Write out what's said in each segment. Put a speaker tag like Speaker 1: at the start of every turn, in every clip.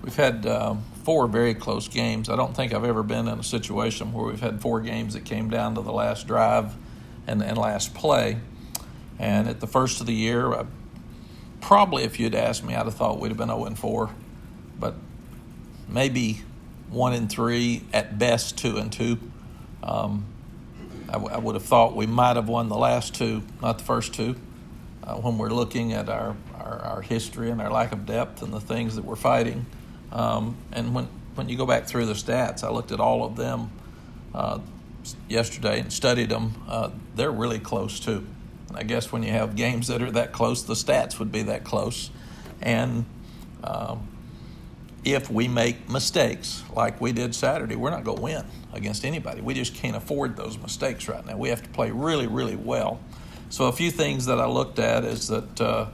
Speaker 1: We've had 4 very close games. I don't think I've ever been in a situation where we've had 4 games that came down to the last drive and last play. And at the first of the year, probably if you'd asked me, I'd have thought we'd have been 0-4. But maybe 1-3, at best 2-2. I would have thought we might have won the last 2, not the first 2. When we're looking at our history and our lack of depth and the things that we're fighting. And when you go back through the stats, I looked at all of them yesterday and studied them. They're really close too. And I guess when you have games that are that close, the stats would be that close. And if we make mistakes like we did Saturday, we're not going to win against anybody. We just can't afford those mistakes right now. We have to play really, really well. So a few things that I looked at is that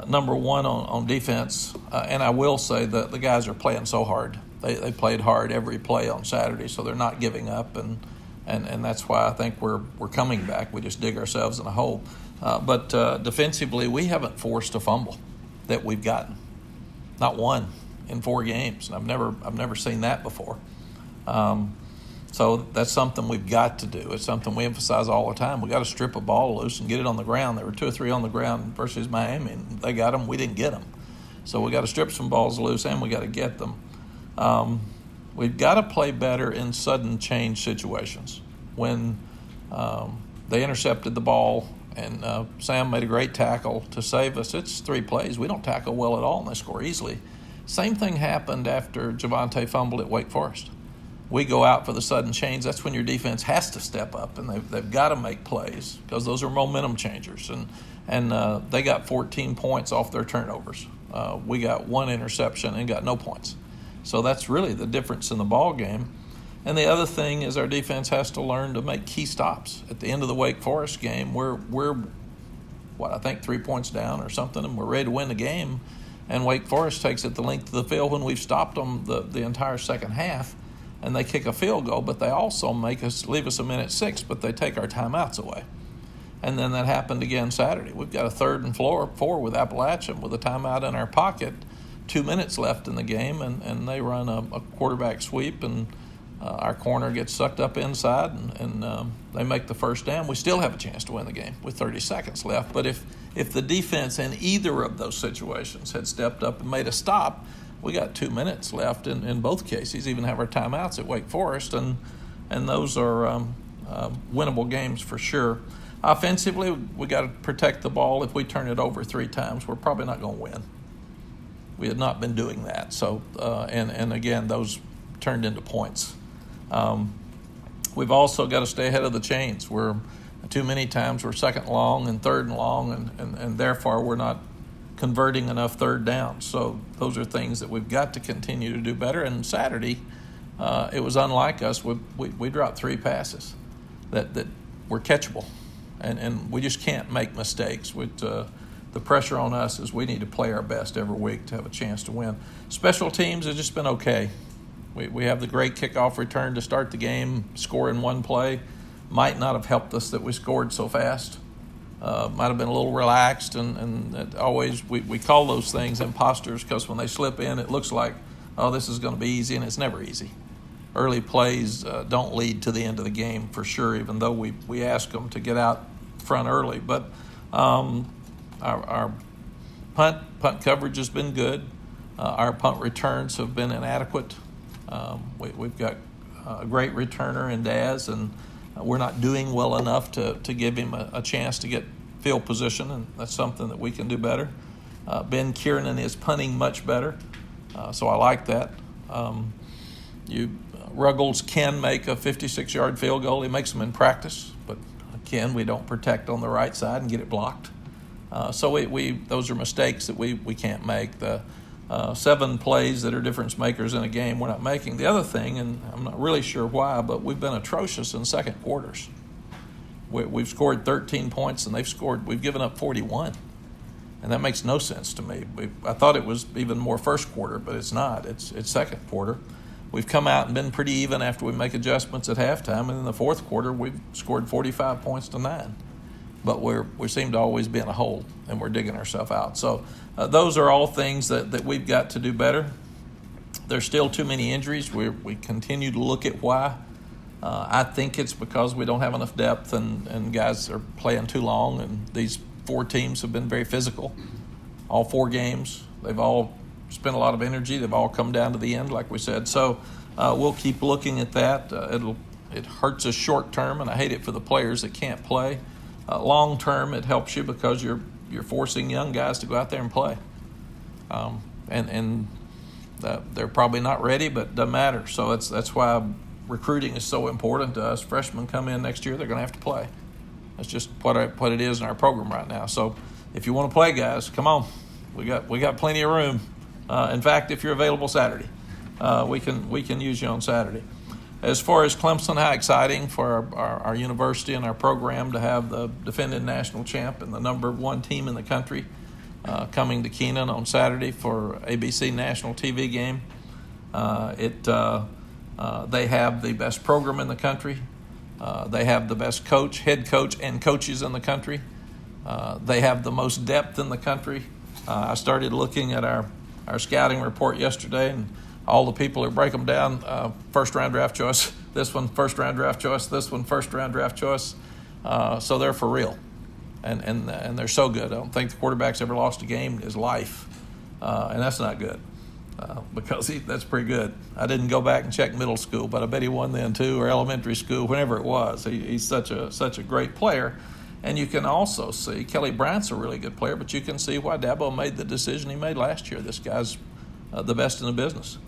Speaker 1: number one on defense, and I will say that the guys are playing so hard. They played hard every play on Saturday, so they're not giving up, and that's why I think we're coming back. We just dig ourselves in a hole. But defensively, we haven't forced a fumble that we've gotten, not one in 4 games. And I've never seen that before. So that's something we've got to do. It's something we emphasize all the time. We got to strip a ball loose and get it on the ground. There were 2 or 3 on the ground versus Miami, and they got them. We didn't get them. So we got to strip some balls loose, and we got to get them. We've got to play better in sudden change situations. When they intercepted the ball and Sam made a great tackle to save us, it's 3 plays. We don't tackle well at all, and they score easily. Same thing happened after Javonte fumbled at Wake Forest. We go out for the sudden change. That's when your defense has to step up, and they've got to make plays because those are momentum changers. And they got 14 points off their turnovers. We got 1 interception and got no points. So that's really the difference in the ball game. And the other thing is our defense has to learn to make key stops. At the end of the Wake Forest game, we're 3 points down or something, and we're ready to win the game. And Wake Forest takes it the length of the field when we've stopped them the entire second half. And they kick a field goal, but they also leave us a minute 6, but they take our timeouts away. And then that happened again Saturday. We've got a 3rd and 4 with Appalachian with a timeout in our pocket, 2 minutes left in the game, and they run a quarterback sweep, and our corner gets sucked up inside, and they make the first down. We still have a chance to win the game with 30 seconds left. But if the defense in either of those situations had stepped up and made a stop, we got 2 minutes left in both cases, even have our timeouts at Wake Forest, and those are winnable games for sure. Offensively, we got to protect the ball. If we turn it over 3 times, we're probably not going to win. We had not been doing that. So, and again, those turned into points. We've also got to stay ahead of the chains. Too many times we're 2nd and long and 3rd and long, and therefore we're not converting enough 3rd downs. So those are things that we've got to continue to do better. And Saturday, it was unlike us. We dropped 3 passes that were catchable, and we just can't make mistakes. The pressure on us is we need to play our best every week to have a chance to win. Special teams have just been okay. We have the great kickoff return to start the game, score in 1 play. Might not have helped us that we scored so fast. Might have been a little relaxed, and it always we call those things imposters because when they slip in, it looks like, oh, this is going to be easy, and it's never easy. Early plays don't lead to the end of the game for sure, even though we ask them to get out front early. But our punt coverage has been good. Our punt returns have been inadequate. We've got a great returner in Daz, and we're not doing well enough to give him a chance to get field position, and that's something that we can do better. Ben Kiernan is punting much better, so I like that. Ruggles can make a 56-yard field goal. He makes them in practice, but again, we don't protect on the right side and get it blocked. So those are mistakes that we can't make. The 7 plays that are difference makers in a game we're not making. The other thing, and I'm not really sure why, but we've been atrocious in second quarters. We've scored 13 points, and we've given up 41. And that makes no sense to me. I thought it was even more first quarter, but it's not. It's second quarter. We've come out and been pretty even after we make adjustments at halftime, and in the fourth quarter we've scored 45 points to 9. But we seem to always be in a hole, and we're digging ourselves out. So those are all things that we've got to do better. There's still too many injuries. We continue to look at why. I think it's because we don't have enough depth and guys are playing too long, and these 4 teams have been very physical. All 4 games, they've all spent a lot of energy. They've all come down to the end, like we said. So we'll keep looking at that. It hurts us short term, and I hate it for the players that can't play. Long term, it helps you because you're forcing young guys to go out there and play. They're probably not ready, but it doesn't matter. So that's why recruiting is so important to us. Freshmen come in next year, they're going to have to play. That's just what it is in our program right now. So if you want to play, guys, come on. We got plenty of room. In fact, if you're available Saturday, we can use you on Saturday. As far as Clemson, how exciting for our university and our program to have the defending national champ and the number 1 team in the country coming to Keenan on Saturday for ABC national TV game. They have the best program in the country. They have the best coach, head coach, and coaches in the country. They have the most depth in the country. I started looking at our scouting report yesterday, and all the people who break them down, first-round draft choice, this one first-round draft choice, this one first-round draft choice. So they're for real, and they're so good. I don't think the quarterback's ever lost a game in his life, and that's not good because that's pretty good. I didn't go back and check middle school, but I bet he won then too, or elementary school, whenever it was. He's such a great player. And you can also see Kelly Bryant's a really good player, but you can see why Dabo made the decision he made last year. This guy's the best in the business.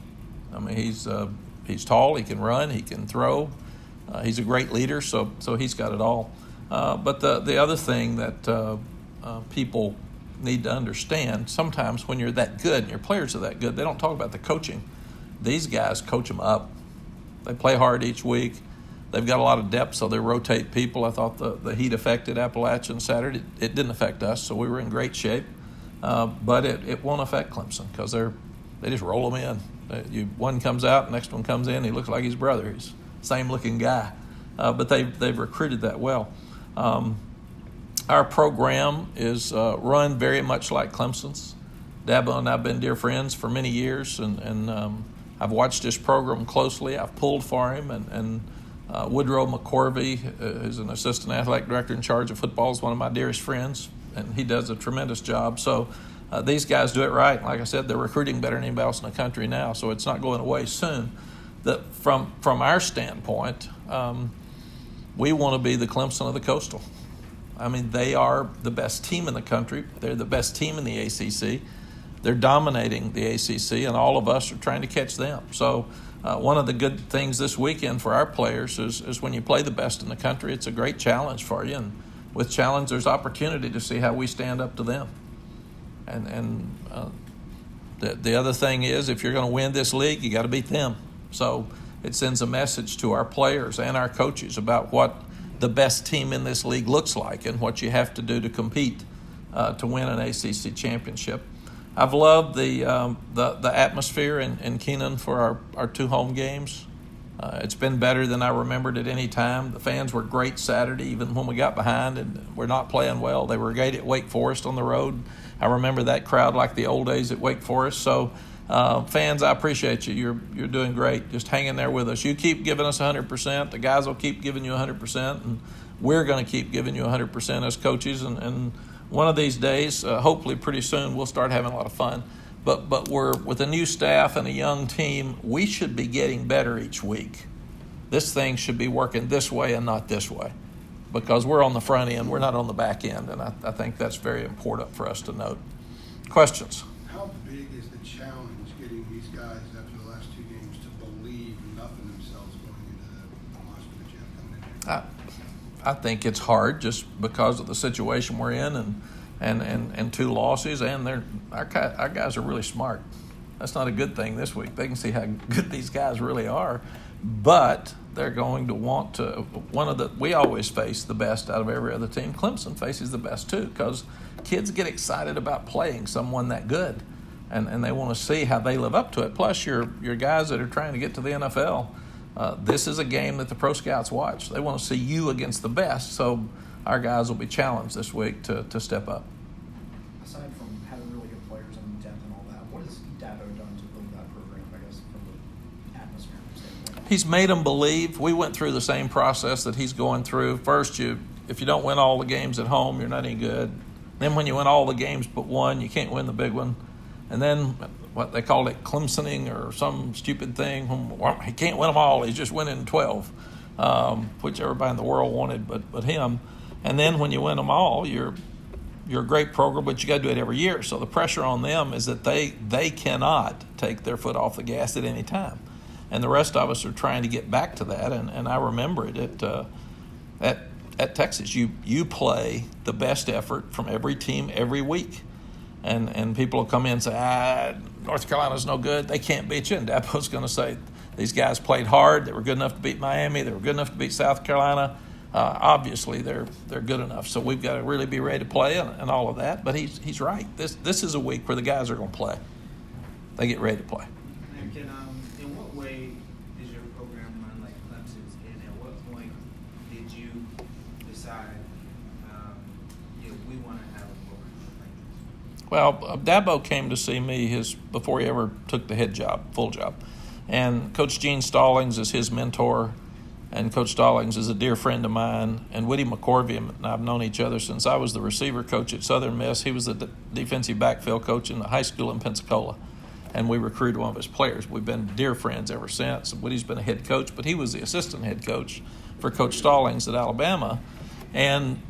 Speaker 1: I mean, he's tall, he can run, he can throw, he's a great leader, so he's got it all. But the other thing that people need to understand, sometimes when you're that good and your players are that good, they don't talk about the coaching. These guys coach them up. They play hard each week. They've got a lot of depth, so they rotate people. I thought the heat affected Appalachian Saturday. It didn't affect us, so we were in great shape. But it won't affect Clemson because they just roll them in. One comes out, next one comes in. He looks like his brother. He's the same looking guy. But they've recruited that well. Our program is run very much like Clemson's. Dabo and I have been dear friends for many years, and I've watched his program closely. I've pulled for him, and Woodrow McCorvey, who's an assistant athletic director in charge of football, is one of my dearest friends, and he does a tremendous job. So these guys do it right. Like I said, they're recruiting better than anybody else in the country now, so it's not going away soon. From our standpoint, we want to be the Clemson of the Coastal. I mean, they are the best team in the country. They're the best team in the ACC. They're dominating the ACC, and all of us are trying to catch them. So one of the good things this weekend for our players is when you play the best in the country, it's a great challenge for you. And with challenge, there's opportunity to see how we stand up to them. And the other thing is, if you're going to win this league, you got to beat them. So it sends a message to our players and our coaches about what the best team in this league looks like and what you have to do to compete to win an ACC championship. I've loved the atmosphere in Keenan for our 2 home games. It's been better than I remembered at any time. The fans were great Saturday, even when we got behind and we're not playing well. They were great at Wake Forest on the road. I remember that crowd like the old days at Wake Forest. So fans, I appreciate you. You're doing great. Just hang in there with us. You keep giving us 100%. The guys will keep giving you 100%, and we're going to keep giving you 100% as coaches. And one of these days, hopefully pretty soon, we'll start having a lot of fun. But we're with a new staff and a young team. We should be getting better each week. This thing should be working this way and not this way, because we're on the front end. We're not on the back end, and I think that's very important for us to note. Questions?
Speaker 2: How big is the challenge getting these guys after the last 2 games to believe enough in themselves going into the Washington champ coming in?
Speaker 1: I think it's hard just because of the situation we're in and 2 losses, and our guys are really smart. That's not a good thing this week. They can see how good these guys really are, but they're going to want to. We always face the best out of every other team. Clemson faces the best too, because kids get excited about playing someone that good, and they want to see how they live up to it. Plus, your guys that are trying to get to the NFL, this is a game that the pro scouts watch. They want to see you against the best, so our guys will be challenged this week to step up.
Speaker 3: Aside from having really good players and depth and all that, what has Dabo done to build that program, I guess,
Speaker 1: he's made them believe. We went through the same process that he's going through. First, if you don't win all the games at home, you're not any good. Then when you win all the games but one, you can't win the big one. And then what they called it, Clemsoning or some stupid thing. Well, he can't win them all. He's just winning 12, which everybody in the world wanted but him. And then when you win them all, you're a great program, but you got to do it every year. So the pressure on them is that they cannot take their foot off the gas at any time. And the rest of us are trying to get back to that. And I remember it at Texas. You play the best effort from every team every week. And people will come in and say, North Carolina's no good. They can't beat you. And Dabo's going to say, these guys played hard. They were good enough to beat Miami. They were good enough to beat South Carolina. Obviously, they're good enough. So we've got to really be ready to play and all of that. But he's right. This is a week where the guys are going to play. They get ready to play.
Speaker 3: And in what way is your program run like Clemson's? And at what point did you decide we want to have a program like this?
Speaker 1: Well, Dabo came to see me before he ever took the full job. And Coach Gene Stallings is his mentor. And Coach Stallings is a dear friend of mine. And Woody McCorvey and I've known each other since I was the receiver coach at Southern Miss. He was the defensive backfield coach in the high school in Pensacola. And we recruited one of his players. We've been dear friends ever since. Woody's been a head coach, but he was the assistant head coach for Coach Stallings at Alabama. And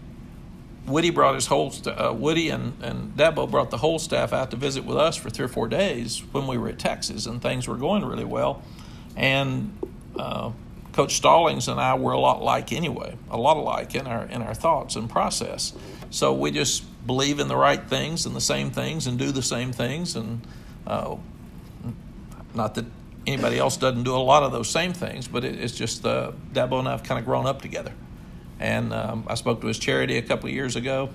Speaker 1: Woody brought his Woody and Dabo brought the whole staff out to visit with us for 3 or 4 days when we were at Texas, and things were going really well. And Coach Stallings and I were a lot alike in our thoughts and process. So we just believe in the right things and the same things and do the same things. And not that anybody else doesn't do a lot of those same things, but it's just Dabo and I have kind of grown up together. And I spoke to his charity a couple of years ago.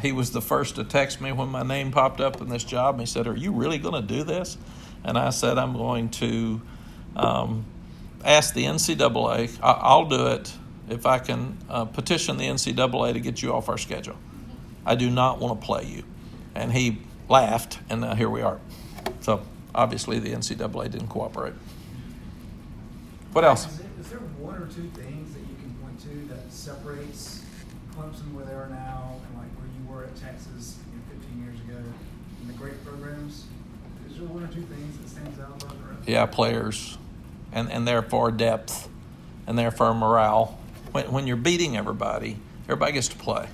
Speaker 1: He was the first to text me when my name popped up in this job. And he said, "Are you really going to do this?" And I said, "I'm going to ask the NCAA. I'll do it if I can petition the NCAA to get you off our schedule. I do not want to play you." And he laughed, and now here we are. So obviously the NCAA didn't cooperate. What else?
Speaker 4: Is there one or two things that you can point to that separates Clemson where they are now and like where you were at Texas 15 years ago in the great programs? Is there one or two things that stands out about the rest?
Speaker 1: Yeah, players. And therefore depth, and therefore morale. When you're beating everybody gets to play.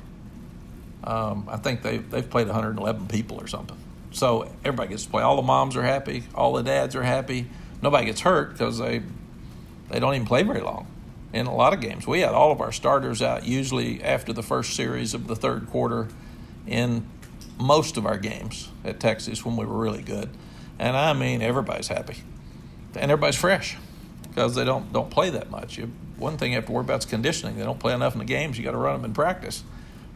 Speaker 1: I think they've played 111 people or something. So everybody gets to play. All the moms are happy. All the dads are happy. Nobody gets hurt because they don't even play very long in a lot of games. We had all of our starters out usually after the first series of the third quarter in most of our games at Texas when we were really good. And I mean, everybody's happy. And everybody's fresh because they don't play that much. One thing you have to worry about is conditioning. They don't play enough in the games. You got to run them in practice.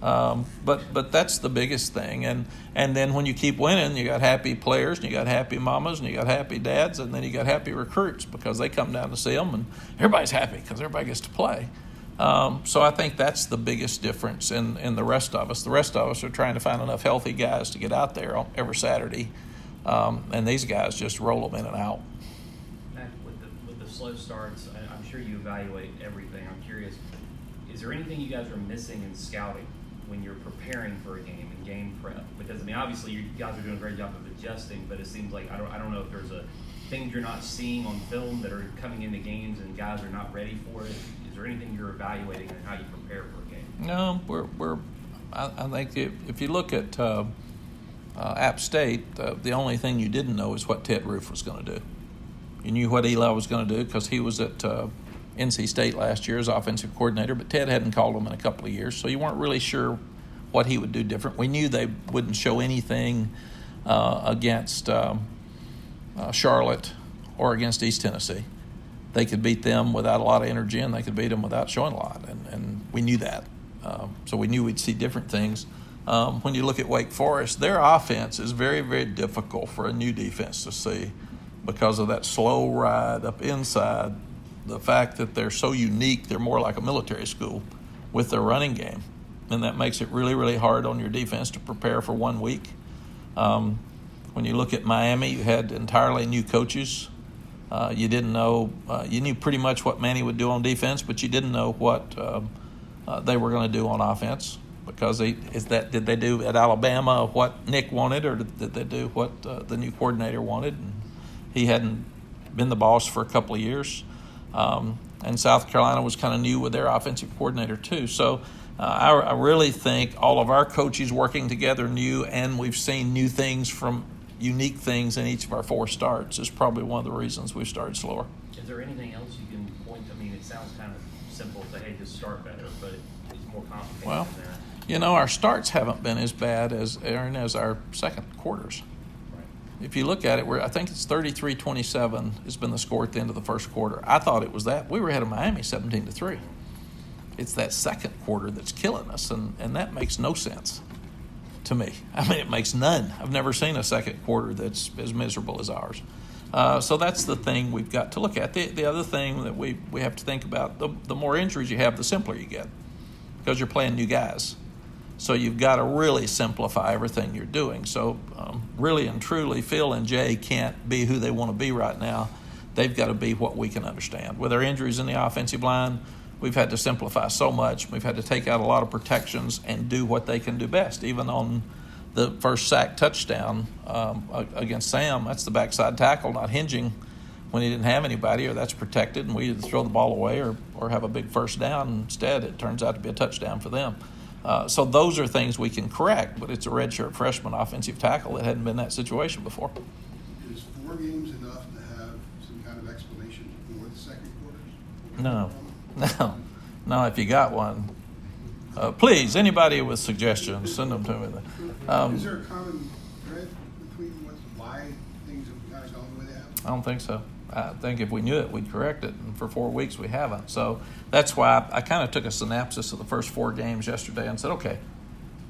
Speaker 1: But that's the biggest thing. And then when you keep winning, you got happy players, and you got happy mamas, and you got happy dads, and then you got happy recruits because they come down to see them, and everybody's happy because everybody gets to play. So I think that's the biggest difference in the rest of us. The rest of us are trying to find enough healthy guys to get out there every Saturday, and these guys just roll them in and out.
Speaker 5: Mack, with the slow starts, I'm sure you evaluate everything. I'm curious, is there anything you guys are missing in scouting when you're preparing for a game and game prep? Because I mean, obviously you guys are doing a great job of adjusting, but it seems like I don't know if there's things you're not seeing on film that are coming into games and guys are not ready for it. Is there anything you're evaluating in how you prepare for a game?
Speaker 1: No, I think if you look at App State, the only thing you didn't know is what Ted Roof was going to do. You knew what Eli was going to do because he was at NC State last year as offensive coordinator, but Ted hadn't called him in a couple of years, so you weren't really sure what he would do different. We knew they wouldn't show anything against Charlotte or against East Tennessee. They could beat them without a lot of energy, and they could beat them without showing a lot, and we knew that. So we knew we'd see different things. When you look at Wake Forest, their offense is very, very difficult for a new defense to see because of that slow ride up inside, the fact that they're so unique, they're more like a military school with their running game, and that makes it really, really hard on your defense to prepare for 1 week. When you look at Miami, you had entirely new coaches. You didn't know. You knew pretty much what Manny would do on defense, but you didn't know what they were going to do on offense, because did they do at Alabama what Nick wanted, or did they do what the new coordinator wanted? And he hadn't been the boss for a couple of years, and South Carolina was kind of new with their offensive coordinator too. So I really think all of our coaches working together knew, and we've seen new things from unique things in each of our 4 starts is probably one of the reasons we started slower.
Speaker 5: Is there anything else you can point to? I mean, it sounds kind of simple to, hey, just start better, but it's more complicated
Speaker 1: Well,
Speaker 5: than that.
Speaker 1: you know, our starts haven't been as bad as our second quarters.
Speaker 5: Right.
Speaker 1: If you look at it, I think it's 33-27 has been the score at the end of the first quarter. I thought it was that. We were ahead of Miami 17-3. It's that second quarter that's killing us, and that makes no sense to me. I mean, it makes none. I've never seen a second quarter that's as miserable as ours. So that's the thing we've got to look at. The other thing that we have to think about, the more injuries you have, the simpler you get, because you're playing new guys. So you've got to really simplify everything you're doing. So really and truly, Phil and Jay can't be who they want to be right now. They've got to be what we can understand. With our injuries in the offensive line, we've had to simplify so much. We've had to take out a lot of protections and do what they can do best. Even on the first sack touchdown against Sam, that's the backside tackle not hinging when he didn't have anybody, or that's protected, and we either throw the ball away or have a big first down. Instead, it turns out to be a touchdown for them. So those are things we can correct, but it's a redshirt freshman offensive tackle that hadn't been in that situation before.
Speaker 2: Is 4 games enough to have some kind of explanation for the second quarters?
Speaker 1: No, if you got one. Please, anybody with suggestions, send them to me.
Speaker 2: Is there a common thread between why things have kind of gone the way they have?
Speaker 1: I don't think so. I think if we knew it, we'd correct it, and for 4 weeks we haven't. So that's why I kind of took a synopsis of the first 4 games yesterday and said, okay,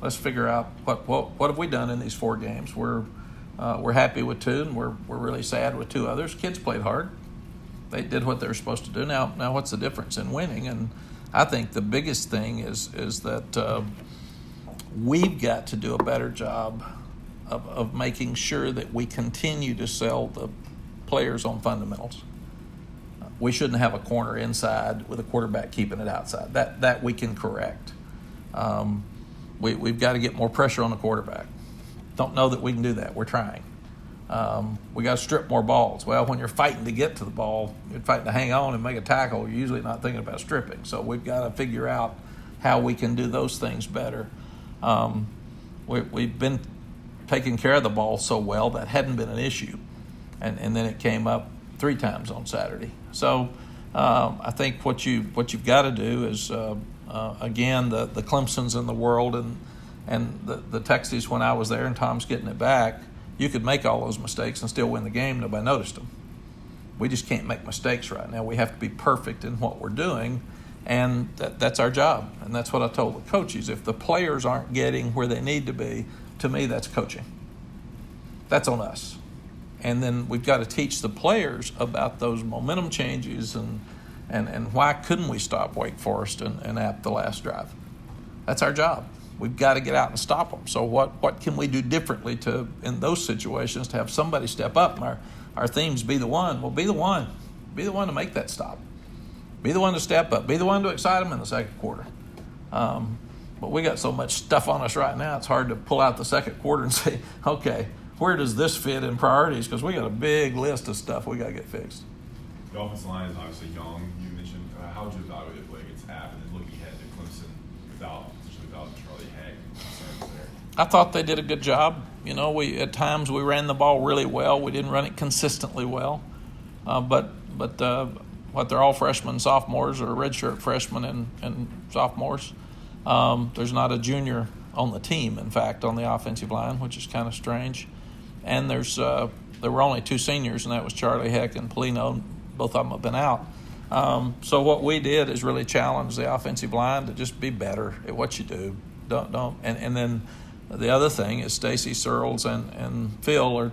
Speaker 1: let's figure out what have we done in these 4 games. We're happy with 2, and we're really sad with 2 others. Kids played hard. They did what they were supposed to do. Now what's the difference in winning? And I think the biggest thing is that we've got to do a better job of making sure that we continue to sell the players on fundamentals. We shouldn't have a corner inside with a quarterback keeping it outside. That we can correct. We've got to get more pressure on the quarterback. Don't know that we can do that. We're trying. We got to strip more balls. Well, when you're fighting to get to the ball, you're fighting to hang on and make a tackle, you're usually not thinking about stripping. So we've got to figure out how we can do those things better. We've been taking care of the ball so well that hadn't been an issue. And then it came up 3 times on Saturday. So I think what you've got to do is, again, the Clemsons in the world and the Texas when I was there and Tom's getting it back, you could make all those mistakes and still win the game. Nobody noticed them. We just can't make mistakes right now. We have to be perfect in what we're doing, and that's our job. And that's what I told the coaches. If the players aren't getting where they need to be, to me, that's coaching. That's on us. And then we've got to teach the players about those momentum changes and why couldn't we stop Wake Forest and App the last drive. That's our job. We've got to get out and stop them. So what can we do differently in those situations to have somebody step up? And our themes be the one. Well, be the one. Be the one to make that stop. Be the one to step up. Be the one to excite them in the second quarter. But we got so much stuff on us right now, it's hard to pull out the second quarter and say, okay, where does this fit in priorities? Because we got a big list of stuff we got to get fixed.
Speaker 6: The offensive line is obviously young. You mentioned how would you evaluate the play against App and then looking ahead to Clemson without Charlie Hack concerns there?
Speaker 1: I thought they did a good job. You know, at times we ran the ball really well. We didn't run it consistently well, but they're all freshmen, sophomores, or redshirt freshmen and sophomores. There's not a junior on the team, in fact, on the offensive line, which is kind of strange. And there were only 2 seniors, and that was Charlie Heck and Polino. Both of them have been out. So what we did is really challenge the offensive line to just be better at what you do. And then the other thing is Stacy Searles and Phil are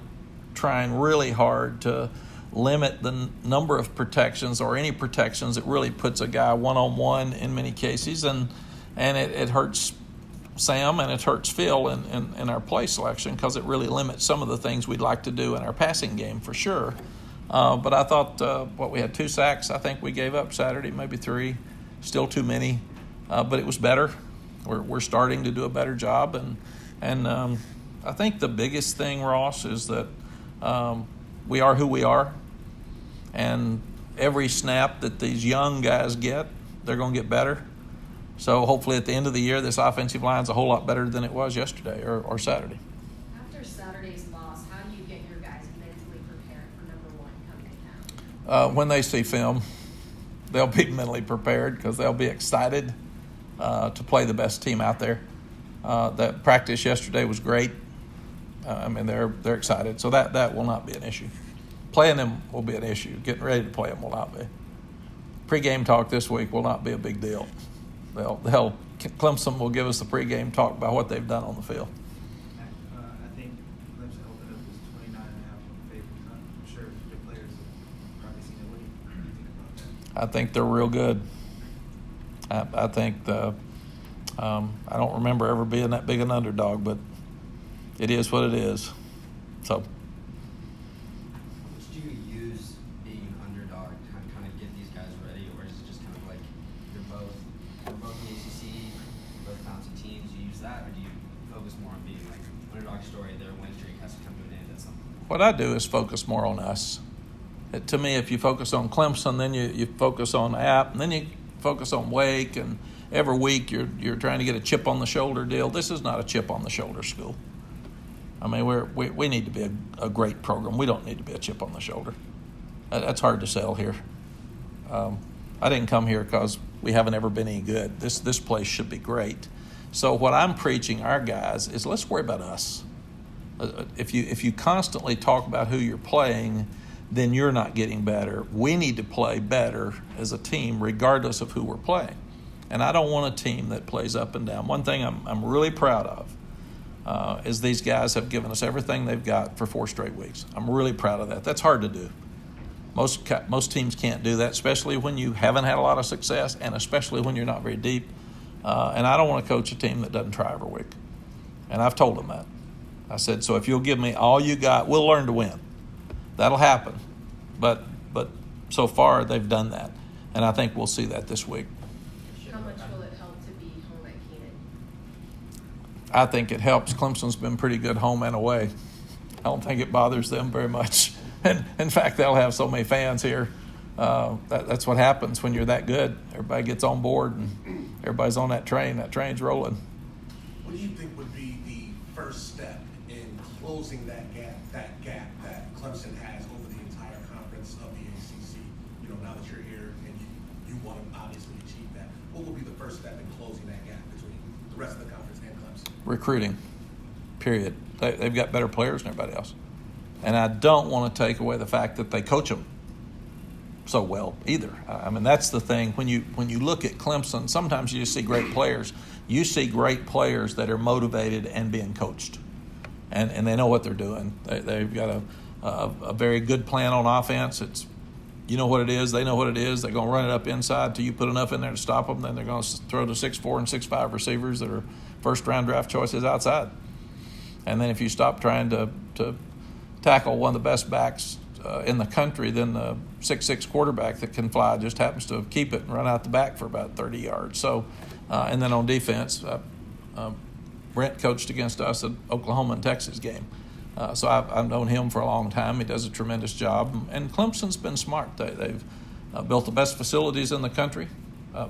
Speaker 1: trying really hard to limit the number of protections or any protections. It really puts a guy one-on-one in many cases, and it hurts Sam and it hurts Phil in our play selection because it really limits some of the things we'd like to do in our passing game for sure. But I thought, we had 2 sacks. I think we gave up Saturday, maybe 3. Still too many, but it was better. We're starting to do a better job, and I think the biggest thing, Ross, is that we are who we are, and every snap that these young guys get, they're going to get better. So hopefully at the end of the year, this offensive line's a whole lot better than it was yesterday or Saturday.
Speaker 7: After Saturday's loss, how do you get your guys mentally prepared for number 1 coming to town?
Speaker 1: When they see film, they'll be mentally prepared because they'll be excited to play the best team out there. That practice yesterday was great. They're excited, so that will not be an issue. Playing them will be an issue. Getting ready to play them will not be. Pre-game talk this week will not be a big deal. Clemson will give us the pre-game talk about what they've done on the field.
Speaker 3: I think Clemson opened up was 29.5 on favorites. I'm sure your players have probably seen it. What do you think about that?
Speaker 1: I think they're real good. I think I don't remember ever being that big an underdog, but it is what it is. So.
Speaker 8: Which do you use being an underdog to kind of get these guys ready, or is it just kind of like we're both in the ACC, both bouncing teams? Do you use that, or do you focus more on being like underdog story? Their win streak has to come to an end at some point.
Speaker 1: What I do is focus more on us. To me, if you focus on Clemson, then you focus on App, and then you focus on Wake, and every week you're trying to get a chip on the shoulder deal. This is not a chip on the shoulder school. I mean, we need to be a great program. We don't need to be a chip on the shoulder. That's hard to sell here. I didn't come here because we haven't ever been any good. This place should be great. So what I'm preaching our guys is let's worry about us. If you constantly talk about who you're playing, then you're not getting better. We need to play better as a team regardless of who we're playing. And I don't want a team that plays up and down. One thing I'm really proud of is these guys have given us everything they've got for 4 straight weeks. I'm really proud of that. That's hard to do. Most teams can't do that, especially when you haven't had a lot of success and especially when you're not very deep. And I don't want to coach a team that doesn't try every week. And I've told them that. I said, so if you'll give me all you got, we'll learn to win. That'll happen. But so far they've done that. And I think we'll see that this week.
Speaker 7: How much will it help to be home at Keenan?
Speaker 1: I think it helps. Clemson's been pretty good home and away. I don't think it bothers them very much. And in fact, they'll have so many fans here. That's what happens when you're that good. Everybody gets on board and everybody's on that train. That train's rolling.
Speaker 9: What do you think would be the first step in closing that gap that Clemson has over the entire conference of the ACC? You know, now that you're here and you want to obviously achieve that, what would be the first step in closing that gap between the rest of the conference and Clemson?
Speaker 1: Recruiting, period. They've got better players than everybody else. And I don't want to take away the fact that they coach them so well either. I mean, that's the thing. When you look at Clemson, sometimes you just see great players. You see great players that are motivated and being coached. And they know what they're doing. They've got a very good plan on offense. It's, you know what it is. They know what it is. They're going to run it up inside till you put enough in there to stop them. Then they're going to throw to 6'4" and 6'5" receivers that are first-round draft choices outside. And then if you stop trying to tackle one of the best backs in the country, then the 6'6" quarterback that can fly just happens to keep it and run out the back for about 30 yards. So, and then on defense, Brent coached against us at Oklahoma and Texas game. So I've known him for a long time. He does a tremendous job. And Clemson's been smart. They've built the best facilities in the country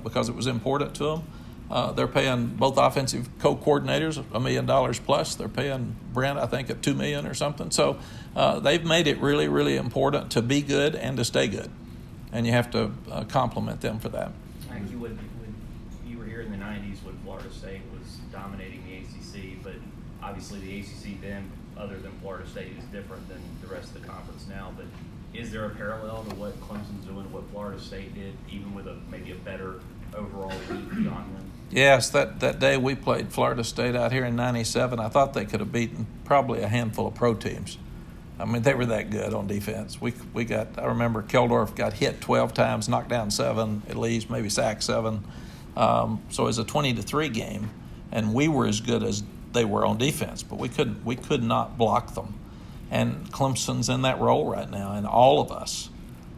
Speaker 1: because it was important to them. They're paying both offensive co-coordinators $1 million plus. They're paying Brent, I think, at $2 million or something. So they've made it really, really important to be good and to stay good. And you have to compliment them for that.
Speaker 5: Mack, you were here in the 90s when Florida State was dominating the ACC, but obviously the ACC then, other than Florida State, is different than the rest of the conference now. But is there a parallel to what Clemson's doing, what Florida State did, even with maybe a better overall lead beyond them?
Speaker 1: Yes, that day we played Florida State out here in '97, I thought they could have beaten probably a handful of pro teams. I mean, they were that good on defense. I remember Keldorf got hit 12 times, knocked down 7 at least, maybe sacked 7. So it was a 20-3 game, and we were as good as they were on defense, but we could not block them. And Clemson's in that role right now, and all of us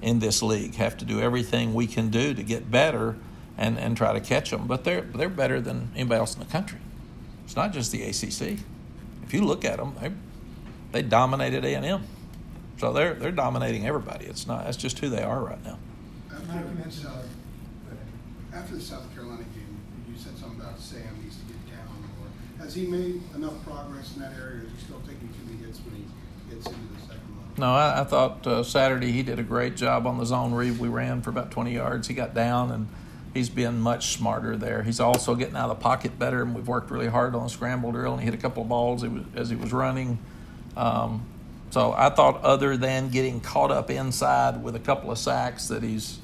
Speaker 1: in this league have to do everything we can do to get better and try to catch them. But they're better than anybody else in the country. It's not just the ACC. If you look at them, they dominated A&M. So they're dominating everybody. That's just who they are right now.
Speaker 2: After the South Carolina game, you said something about Sam needs to get down more. Has he made enough progress in that area, or is he still taking too many hits when he gets into the second level?
Speaker 1: No, I thought Saturday he did a great job on the zone read. We ran for about 20 yards. He got down, and he's been much smarter there. He's also getting out of the pocket better, and we've worked really hard on the scramble drill, and he hit a couple of balls as he was running. So I thought, other than getting caught up inside with a couple of sacks, that he's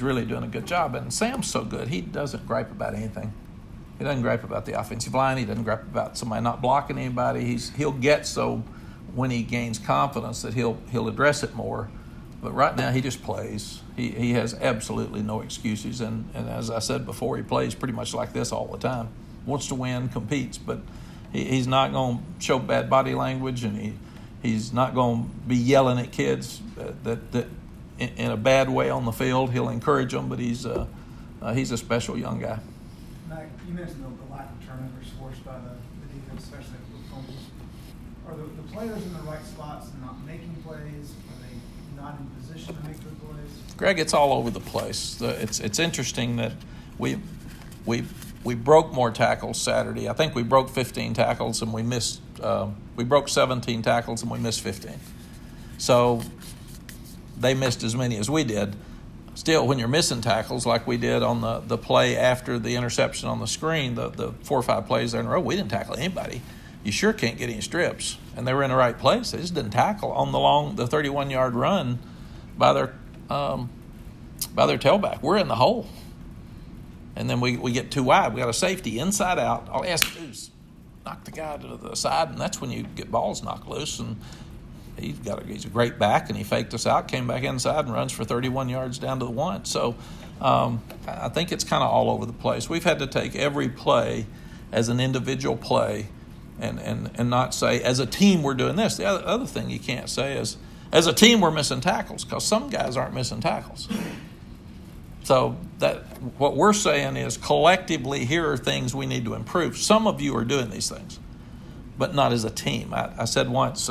Speaker 1: really doing a good job. And Sam's so good, he doesn't gripe about anything. He doesn't gripe about the offensive line. He doesn't gripe about somebody not blocking anybody. He'll get so when he gains confidence that he'll address it more. But right now he just plays. He has absolutely no excuses. And as I said before, he plays pretty much like this all the time. Wants to win, competes, but he's not going to show bad body language, and he's not going to be yelling at kids that in a bad way on the field. He'll encourage them, but he's a special young guy.
Speaker 4: Mack, you mentioned the lack of turnovers forced by the defense, especially with fumbles. Are the players in the right spots and not making plays? Are they not in position to make good plays?
Speaker 1: Greg, it's all over the place. It's interesting that we broke more tackles Saturday. I think we broke 15 tackles and we missed. We broke 17 tackles and we missed 15. So they missed as many as we did. Still, when you're missing tackles like we did on the play after the interception on the screen, the 4 or 5 plays there in a row, we didn't tackle anybody. You sure can't get any strips. And they were in the right place. They just didn't tackle on the 31-yard run by their tailback. We're in the hole. And then we get too wide. We got a safety inside out. All he has to do is knock the guy to the side, and that's when you get balls knocked loose. And he's a great back, and he faked us out, came back inside, and runs for 31 yards down to the 1. So I think it's kind of all over the place. We've had to take every play as an individual play and not say, as a team, we're doing this. The other thing you can't say is, as a team, we're missing tackles, because some guys aren't missing tackles. So what we're saying is, collectively, here are things we need to improve. Some of you are doing these things, but not as a team. I said once,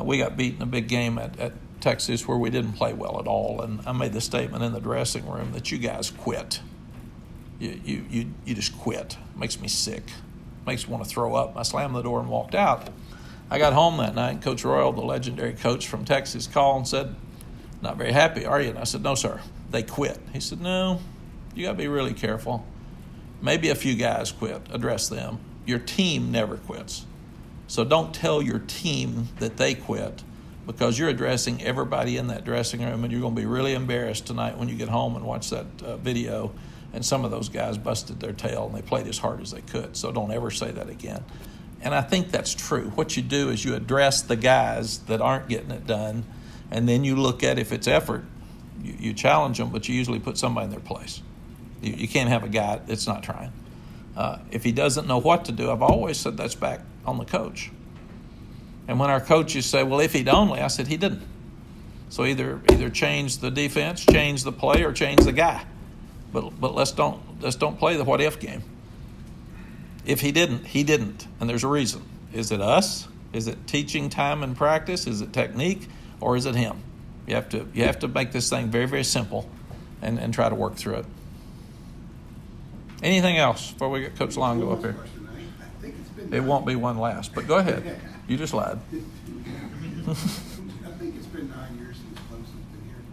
Speaker 1: we got beat in a big game at Texas where we didn't play well at all, and I made the statement in the dressing room that you guys quit. You just quit. Makes me sick. Makes me want to throw up. I slammed the door and walked out. I got home that night, and Coach Royal, the legendary coach from Texas, called and said, "Not very happy, are you?" And I said, "No, sir. They quit." He said, "No, you got to be really careful. Maybe a few guys quit. Address them. Your team never quits. So don't tell your team that they quit, because you're addressing everybody in that dressing room, and you're going to be really embarrassed tonight when you get home and watch that video, and some of those guys busted their tail, and they played as hard as they could. So don't ever say that again." And I think that's true. What you do is you address the guys that aren't getting it done, and then you look at if it's effort. You challenge them, but you usually put somebody in their place. You can't have a guy that's not trying. If he doesn't know what to do, I've always said that's back on the coach. And when our coaches say, "Well, if he'd only," I said he didn't. So either change the defense, change the play, or change the guy. But let's don't play the what if game. If he didn't, he didn't, and there's a reason. Is it us? Is it teaching time and practice? Is it technique, or is it him? You have to make this thing very, very simple, and try to work through it. Anything else before we get Coach Long go up here?
Speaker 2: I think it's been
Speaker 1: It won't be one last, but go ahead. You just lied.
Speaker 2: I think it's been 9 years since Clemson's been here.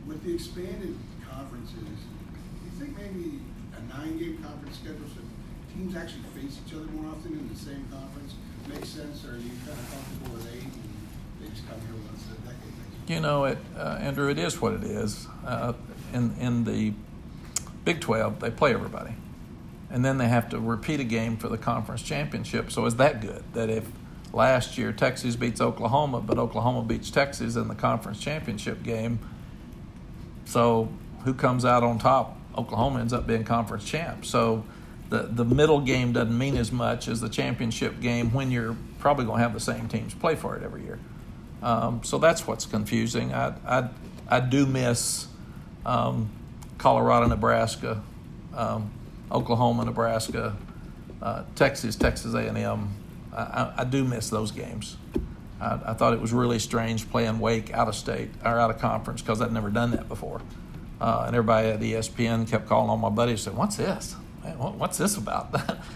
Speaker 2: With the expanded conferences, do you think maybe a 9-game conference schedule so teams actually face each other more often in the same conference makes sense, or are you kind of comfortable with 8 and they just come here once a decade?
Speaker 1: You know, Andrew, it is what it is. In the Big 12, they play everybody. And then they have to repeat a game for the conference championship. So is that good? That if last year Texas beats Oklahoma, but Oklahoma beats Texas in the conference championship game, so who comes out on top? Oklahoma ends up being conference champ. So the middle game doesn't mean as much as the championship game when you're probably going to have the same teams play for it every year. So that's what's confusing. I do miss Colorado, Nebraska, Oklahoma, Nebraska, Texas A&M. I do miss those games. I thought it was really strange playing Wake out of state or out of conference because I'd never done that before. And everybody at ESPN kept calling on my buddies and said, "What's this? Man, what's this about?"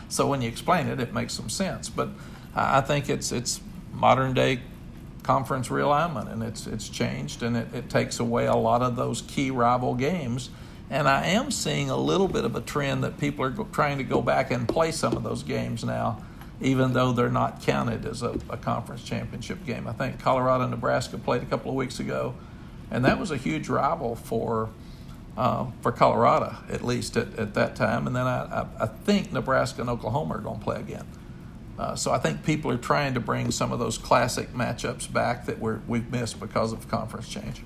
Speaker 1: So when you explain it, it makes some sense. But I think it's modern day conference realignment, and it's changed, and it takes away a lot of those key rival games. And I am seeing a little bit of a trend that people are trying to go back and play some of those games now, even though they're not counted as a conference championship game. I think Colorado and Nebraska played a couple of weeks ago, and that was a huge rival for Colorado, at least at that time. And then I think Nebraska and Oklahoma are going to play again. So I think people are trying to bring some of those classic matchups back that we've missed because of conference change.